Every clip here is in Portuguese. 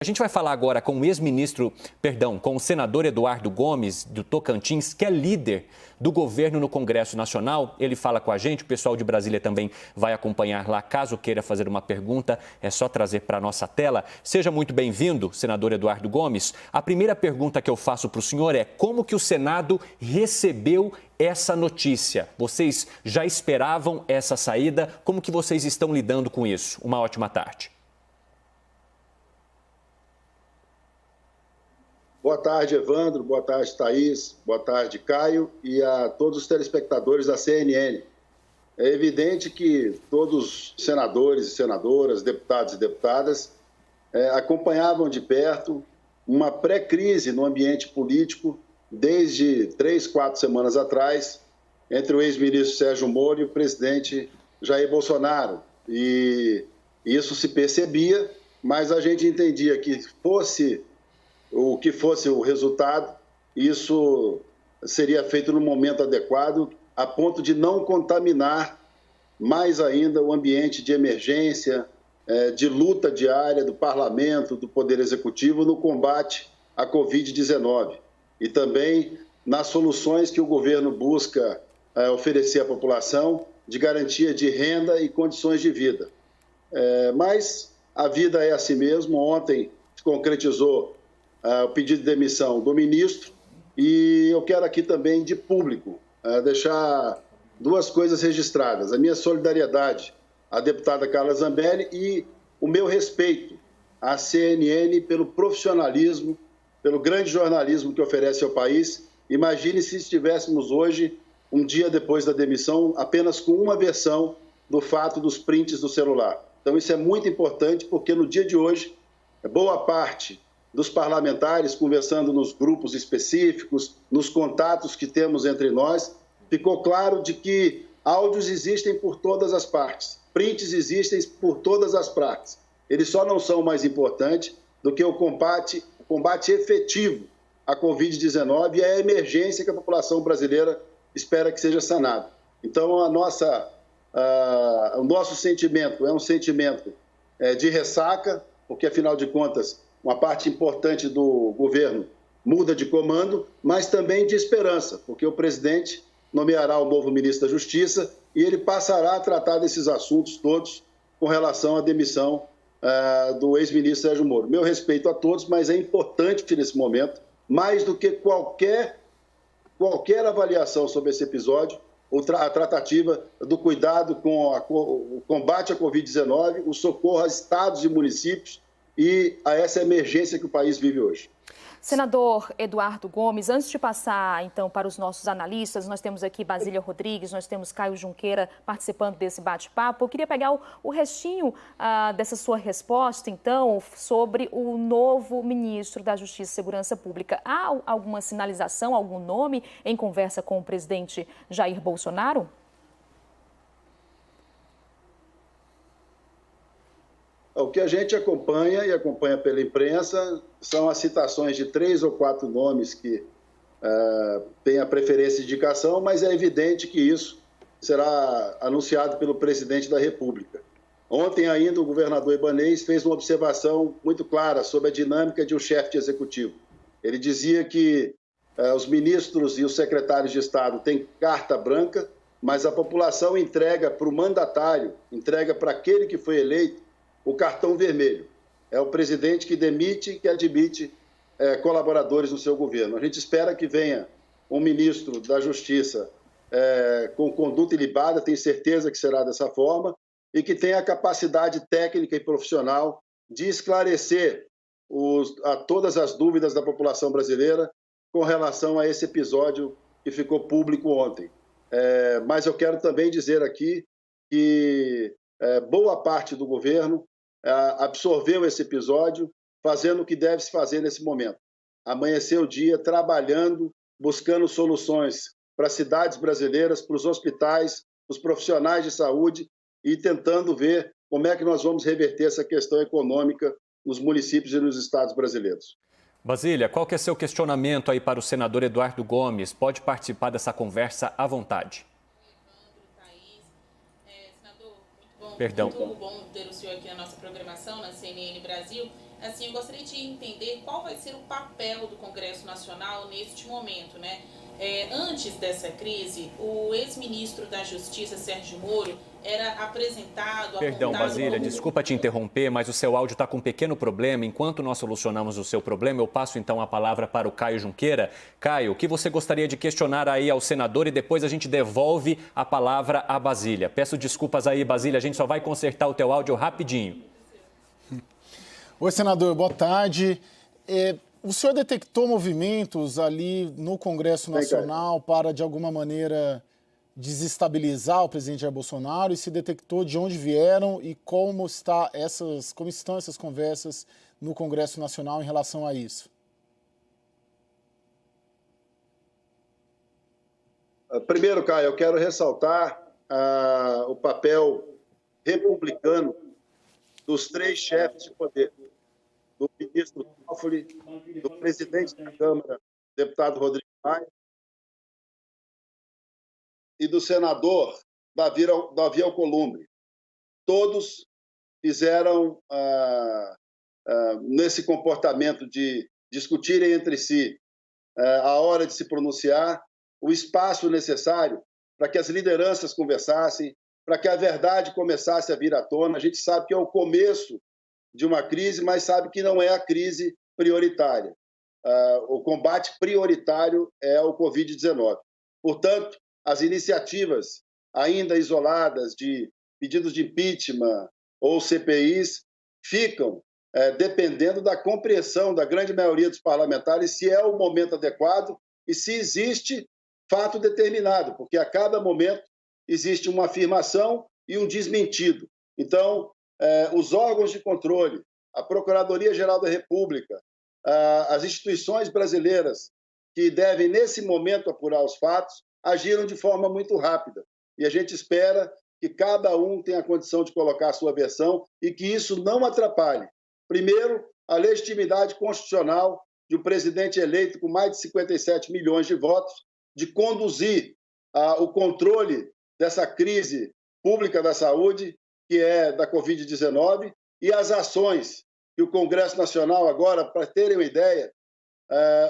A gente vai falar agora com com o senador Eduardo Gomes, do Tocantins, que é líder do governo no Congresso Nacional. Ele fala com a gente, o pessoal de Brasília também vai acompanhar lá. Caso queira fazer uma pergunta, é só trazer para a nossa tela. Seja muito bem-vindo, senador Eduardo Gomes. A primeira pergunta que eu faço para o senhor é: como que o Senado recebeu essa notícia? Vocês já esperavam essa saída? Como que vocês estão lidando com isso? Uma ótima tarde. Boa tarde, Evandro. Boa tarde, Thaís. Boa tarde, Caio. E a todos os telespectadores da CNN. É evidente que todos os senadores e senadoras, deputados e deputadas, acompanhavam de perto uma pré-crise no ambiente político desde 3, 4 semanas atrás, entre o ex-ministro Sérgio Moro e o presidente Jair Bolsonaro. E isso se percebia, mas a gente entendia que o que fosse o resultado, isso seria feito no momento adequado, a ponto de não contaminar mais ainda o ambiente de emergência, de luta diária do Parlamento, do Poder Executivo no combate à Covid-19 e também nas soluções que o governo busca oferecer à população de garantia de renda e condições de vida. Mas a vida é assim mesmo. Ontem se concretizou o pedido de demissão do ministro e eu quero aqui também, de público, deixar duas coisas registradas: a minha solidariedade à deputada Carla Zambelli e o meu respeito à CNN pelo profissionalismo, pelo grande jornalismo que oferece ao país. Imagine se estivéssemos hoje, um dia depois da demissão, apenas com uma versão do fato dos prints do celular. Então isso é muito importante, porque no dia de hoje, boa parte dos parlamentares, conversando nos grupos específicos, nos contatos que temos entre nós, ficou claro de que áudios existem por todas as partes, prints existem por todas as partes. Eles só não são mais importantes do que o combate efetivo à Covid-19 e à emergência que a população brasileira espera que seja sanada. Então, o nosso sentimento é um sentimento de ressaca, porque, afinal de contas, uma parte importante do governo muda de comando, mas também de esperança, porque o presidente nomeará o novo ministro da Justiça e ele passará a tratar desses assuntos todos com relação à demissão do ex-ministro Sérgio Moro. Meu respeito a todos, mas é importante nesse momento, mais do que qualquer avaliação sobre esse episódio, a tratativa do cuidado com o combate à Covid-19, o socorro a estados e municípios e a essa emergência que o país vive hoje. Senador Eduardo Gomes, antes de passar, então, para os nossos analistas, nós temos aqui Basília Rodrigues, nós temos Caio Junqueira participando desse bate-papo. Eu queria pegar o restinho dessa sua resposta, então, sobre o novo ministro da Justiça e Segurança Pública. Há alguma sinalização, algum nome em conversa com o presidente Jair Bolsonaro? O que a gente acompanha e acompanha pela imprensa são as citações de 3 ou 4 nomes que têm a preferência de indicação, mas é evidente que isso será anunciado pelo presidente da República. Ontem ainda o governador Ibanez fez uma observação muito clara sobre a dinâmica de um chefe de executivo. Ele dizia que os ministros e os secretários de Estado têm carta branca, mas a população entrega para o mandatário, entrega para aquele que foi eleito, o cartão vermelho. É o presidente que demite e que admite colaboradores no seu governo. A gente espera que venha um ministro da Justiça com conduta ilibada, tenho certeza que será dessa forma, e que tenha a capacidade técnica e profissional de esclarecer todas as dúvidas da população brasileira com relação a esse episódio que ficou público ontem. Mas eu quero também dizer aqui que boa parte do governo absorveu esse episódio, fazendo o que deve se fazer nesse momento. Amanhecer o dia trabalhando, buscando soluções para as cidades brasileiras, para os hospitais, para os profissionais de saúde e tentando ver como é que nós vamos reverter essa questão econômica nos municípios e nos estados brasileiros. Basília, qual que é seu questionamento aí para o senador Eduardo Gomes? Pode participar dessa conversa à vontade. Muito bom ter o senhor aqui na nossa programação, na CNN Brasil. Assim, eu gostaria de entender qual vai ser o papel do Congresso Nacional neste momento, né? Antes dessa crise, o ex-ministro da Justiça, Sérgio Moro, era apresentado... Perdão, Basília, desculpa te interromper, mas o seu áudio está com um pequeno problema. Enquanto nós solucionamos o seu problema, eu passo então a palavra para o Caio Junqueira. Caio, o que você gostaria de questionar aí ao senador e depois a gente devolve a palavra à Basília. Peço desculpas aí, Basília, a gente só vai consertar o teu áudio rapidinho. Oi, senador, boa tarde. O senhor detectou movimentos ali no Congresso Nacional para, de alguma maneira, desestabilizar o presidente Jair Bolsonaro, e se detectou de onde vieram e como estão essas conversas no Congresso Nacional em relação a isso? Primeiro, Caio, eu quero ressaltar o papel republicano dos 3 chefes de poder, do ministro Toffoli, do presidente da Câmara, deputado Rodrigo Maia, e do senador Davi Alcolumbre. Todos fizeram, nesse comportamento de discutirem entre si a hora de se pronunciar, o espaço necessário para que as lideranças conversassem, para que a verdade começasse a vir à tona. A gente sabe que é o começo de uma crise, mas sabe que não é a crise prioritária. O combate prioritário é o Covid-19. Portanto, as iniciativas ainda isoladas de pedidos de impeachment ou CPIs ficam dependendo da compreensão da grande maioria dos parlamentares se é o momento adequado e se existe fato determinado, porque a cada momento existe uma afirmação e um desmentido. Então, os órgãos de controle, a Procuradoria-Geral da República, as instituições brasileiras que devem, nesse momento, apurar os fatos, agiram de forma muito rápida. E a gente espera que cada um tenha a condição de colocar a sua versão e que isso não atrapalhe, primeiro, a legitimidade constitucional de um presidente eleito com mais de 57 milhões de votos, de conduzir o controle dessa crise pública da saúde, que é da Covid-19, e as ações que o Congresso Nacional agora, para terem uma ideia,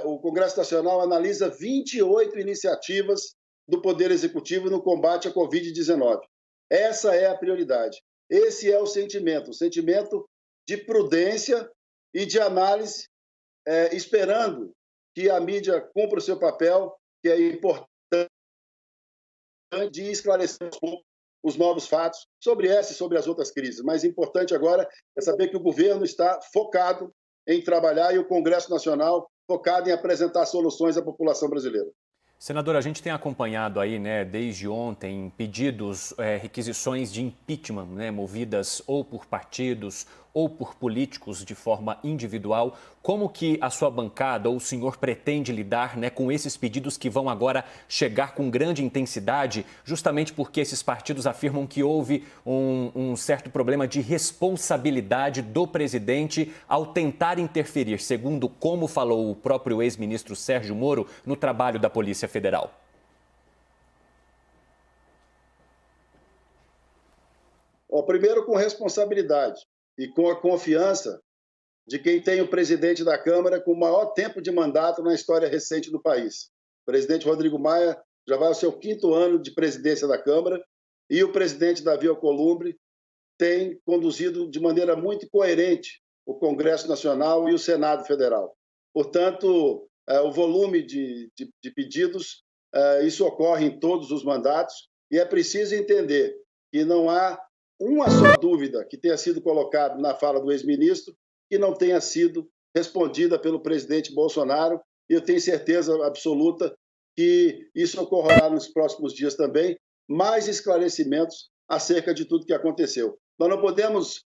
o Congresso Nacional analisa 28 iniciativas do Poder Executivo no combate à Covid-19. Essa é a prioridade. Esse é o sentimento de prudência e de análise, esperando que a mídia cumpra o seu papel, que é importante, de esclarecer os novos fatos sobre essa e sobre as outras crises. Mas importante agora é saber que o governo está focado em trabalhar e o Congresso Nacional focado em apresentar soluções à população brasileira. Senador, a gente tem acompanhado aí, né, desde ontem, pedidos, requisições de impeachment, né, movidas ou por partidos ou por políticos de forma individual. Como que a sua bancada ou o senhor pretende lidar, né, com esses pedidos que vão agora chegar com grande intensidade, justamente porque esses partidos afirmam que houve um certo problema de responsabilidade do presidente ao tentar interferir, segundo como falou o próprio ex-ministro Sérgio Moro, no trabalho da Polícia Federal? Primeiro, com responsabilidade e com a confiança de quem tem o presidente da Câmara com o maior tempo de mandato na história recente do país. O presidente Rodrigo Maia já vai ao seu 5º ano de presidência da Câmara e o presidente Davi Alcolumbre tem conduzido de maneira muito coerente o Congresso Nacional e o Senado Federal. Portanto, o volume de pedidos, isso ocorre em todos os mandatos e é preciso entender que não há uma só dúvida que tenha sido colocada na fala do ex-ministro que não tenha sido respondida pelo presidente Bolsonaro, e eu tenho certeza absoluta que isso ocorrerá nos próximos dias também, mais esclarecimentos acerca de tudo que aconteceu. Nós não podemos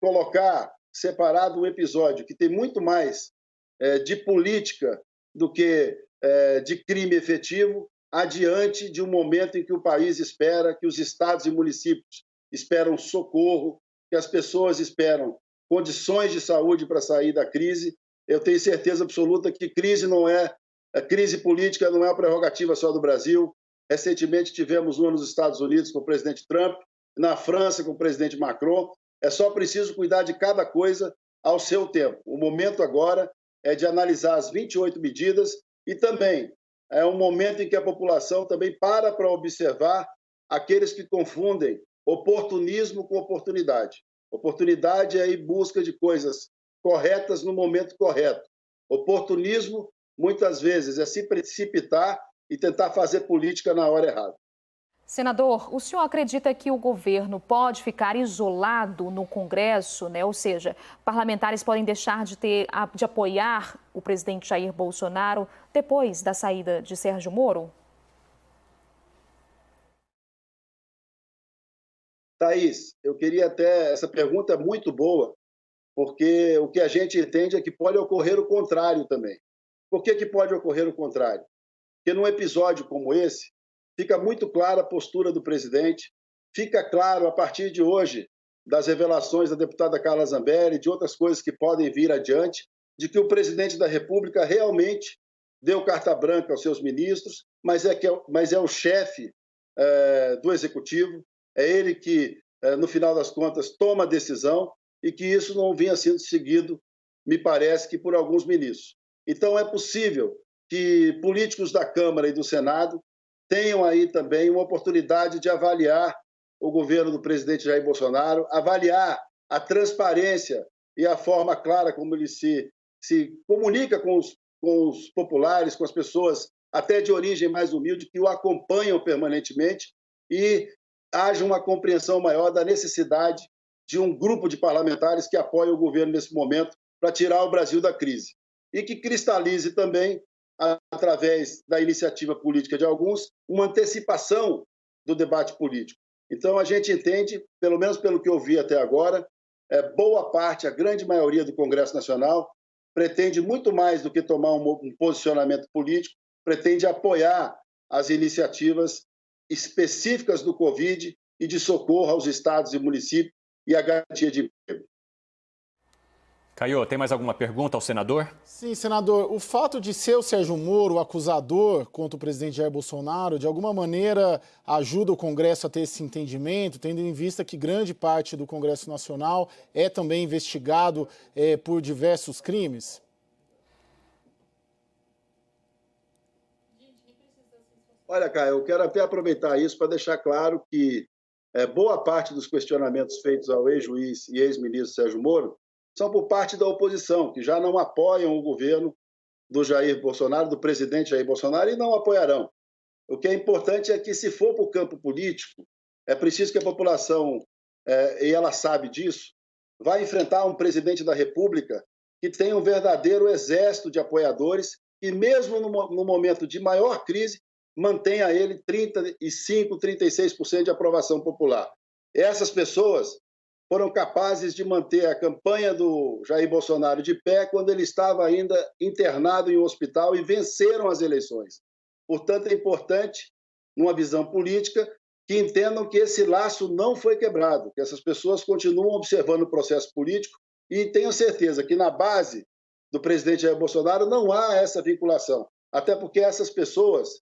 colocar separado um episódio que tem muito mais de política do que de crime efetivo, adiante de um momento em que o país espera, que os estados e municípios esperam socorro, que as pessoas esperam condições de saúde para sair da crise. Eu tenho certeza absoluta que crise política não é uma prerrogativa só do Brasil. Recentemente tivemos uma nos Estados Unidos com o presidente Trump, na França com o presidente Macron. É só preciso cuidar de cada coisa ao seu tempo. O momento agora é de analisar as 28 medidas e também é um momento em que a população também para observar aqueles que confundem oportunismo com oportunidade. Oportunidade é ir em busca de coisas corretas no momento correto. Oportunismo, muitas vezes, é se precipitar e tentar fazer política na hora errada. Senador, o senhor acredita que o governo pode ficar isolado no Congresso, né? Ou seja, parlamentares podem deixar de apoiar o presidente Jair Bolsonaro depois da saída de Sérgio Moro? Thaís, eu queria até... Essa pergunta é muito boa, porque o que a gente entende é que pode ocorrer o contrário também. Por que pode ocorrer o contrário? Porque num episódio como esse, fica muito clara a postura do presidente, fica claro, a partir de hoje, das revelações da deputada Carla Zambelli e de outras coisas que podem vir adiante, de que o presidente da República realmente deu carta branca aos seus ministros, mas é o chefe do Executivo, é ele que, no final das contas, toma a decisão e que isso não vinha sendo seguido, me parece que por alguns ministros. Então, é possível que políticos da Câmara e do Senado tenham aí também uma oportunidade de avaliar o governo do presidente Jair Bolsonaro, avaliar a transparência e a forma clara como ele se comunica com os populares, com as pessoas até de origem mais humilde, que o acompanham permanentemente, e haja uma compreensão maior da necessidade de um grupo de parlamentares que apoie o governo nesse momento para tirar o Brasil da crise. E que cristalize também, através da iniciativa política de alguns, uma antecipação do debate político. Então, a gente entende, pelo menos pelo que eu vi até agora, boa parte, a grande maioria do Congresso Nacional, pretende muito mais do que tomar um posicionamento político, pretende apoiar as iniciativas específicas do Covid e de socorro aos estados e municípios e a garantia de emprego. Caio, tem mais alguma pergunta ao senador? Sim, senador. O fato de ser o Sérgio Moro o acusador contra o presidente Jair Bolsonaro, de alguma maneira ajuda o Congresso a ter esse entendimento, tendo em vista que grande parte do Congresso Nacional é também investigado por diversos crimes? Olha, Caio, eu quero até aproveitar isso para deixar claro que boa parte dos questionamentos feitos ao ex-juiz e ex-ministro Sérgio Moro são por parte da oposição, que já não apoiam o governo do Jair Bolsonaro, do presidente Jair Bolsonaro, e não apoiarão. O que é importante é que, se for para o campo político, é preciso que a população, e ela sabe disso, vai enfrentar um presidente da República que tem um verdadeiro exército de apoiadores e, mesmo no momento de maior crise, mantém a ele 35%, 36% de aprovação popular. Essas pessoas foram capazes de manter a campanha do Jair Bolsonaro de pé quando ele estava ainda internado em um hospital e venceram as eleições. Portanto, é importante, numa visão política, que entendam que esse laço não foi quebrado, que essas pessoas continuam observando o processo político e tenham certeza que na base do presidente Jair Bolsonaro não há essa vinculação, até porque essas pessoas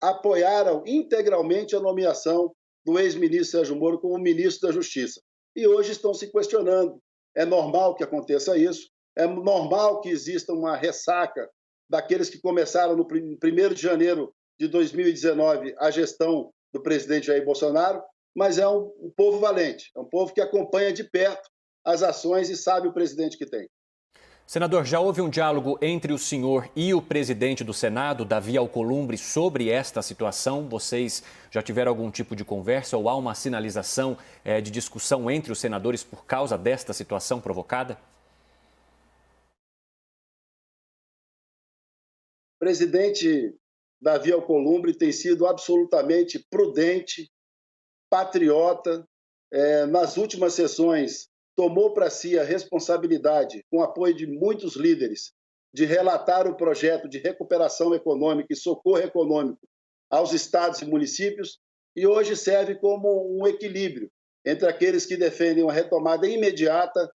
apoiaram integralmente a nomeação do ex-ministro Sérgio Moro como ministro da Justiça. E hoje estão se questionando. É normal que aconteça isso, é normal que exista uma ressaca daqueles que começaram no 1º de janeiro de 2019 a gestão do presidente Jair Bolsonaro, mas é um povo valente, é um povo que acompanha de perto as ações e sabe o presidente que tem. Senador, já houve um diálogo entre o senhor e o presidente do Senado, Davi Alcolumbre, sobre esta situação? Vocês já tiveram algum tipo de conversa ou há uma sinalização de discussão entre os senadores por causa desta situação provocada? O presidente Davi Alcolumbre tem sido absolutamente prudente, patriota. Nas últimas sessões, tomou para si a responsabilidade, com o apoio de muitos líderes, de relatar o projeto de recuperação econômica e socorro econômico aos estados e municípios, e hoje serve como um equilíbrio entre aqueles que defendem uma retomada imediata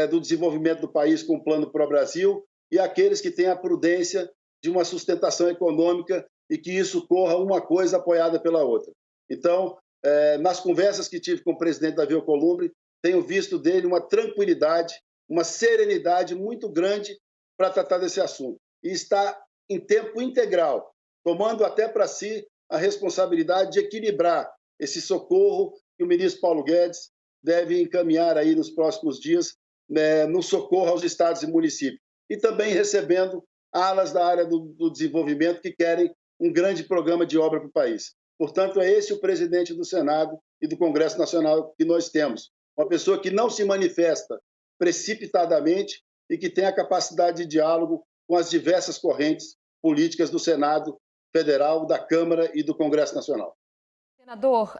do desenvolvimento do país com o Plano Pro Brasil e aqueles que têm a prudência de uma sustentação econômica e que isso corra uma coisa apoiada pela outra. Então, nas conversas que tive com o presidente Davi Alcolumbre, tenho visto dele uma tranquilidade uma serenidade muito grande para tratar desse assunto. E está em tempo integral, tomando até para si a responsabilidade de equilibrar esse socorro que o ministro Paulo Guedes deve encaminhar aí nos próximos dias, né, no socorro aos estados e municípios. E também recebendo alas da área do desenvolvimento que querem um grande programa de obra para o país. Portanto, é esse o presidente do Senado e do Congresso Nacional que nós temos. Uma pessoa que não se manifesta precipitadamente e que tem a capacidade de diálogo com as diversas correntes políticas do Senado Federal, da Câmara e do Congresso Nacional. Senador,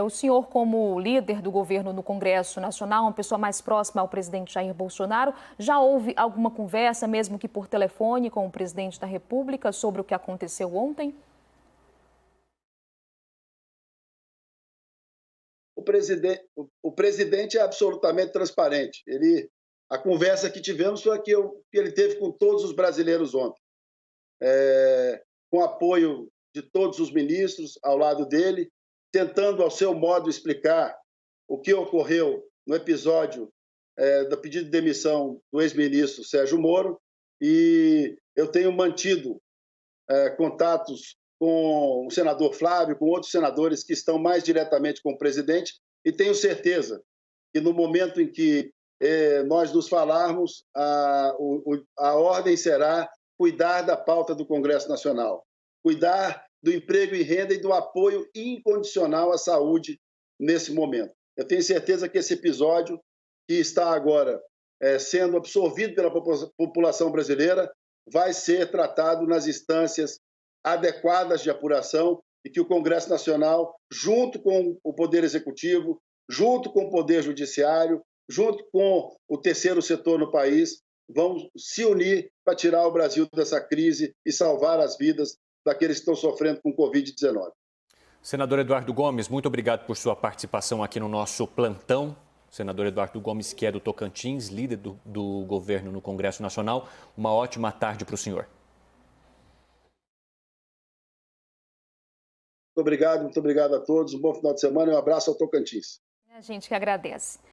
o senhor, como líder do governo no Congresso Nacional, uma pessoa mais próxima ao presidente Jair Bolsonaro, já houve alguma conversa, mesmo que por telefone, com o presidente da República sobre o que aconteceu ontem? O presidente é absolutamente transparente. A conversa que tivemos foi a que ele teve com todos os brasileiros ontem, com apoio de todos os ministros ao lado dele, tentando, ao seu modo, explicar o que ocorreu no episódio do pedido de demissão do ex-ministro Sérgio Moro, e eu tenho mantido contatos com o senador Flávio, com outros senadores que estão mais diretamente com o presidente, e tenho certeza que no momento em que nós nos falarmos, a ordem será cuidar da pauta do Congresso Nacional, cuidar do emprego e renda e do apoio incondicional à saúde nesse momento. Eu tenho certeza que esse episódio, que está agora sendo absorvido pela população brasileira, vai ser tratado nas instâncias adequadas de apuração e que o Congresso Nacional, junto com o Poder Executivo, junto com o Poder Judiciário, junto com o terceiro setor no país, vão se unir para tirar o Brasil dessa crise e salvar as vidas daqueles que estão sofrendo com Covid-19. Senador Eduardo Gomes, muito obrigado por sua participação aqui no nosso plantão. Senador Eduardo Gomes, que é do Tocantins, líder do governo no Congresso Nacional. Uma ótima tarde para o senhor. Muito obrigado a todos. Um bom final de semana e um abraço ao Tocantins. A gente que agradece.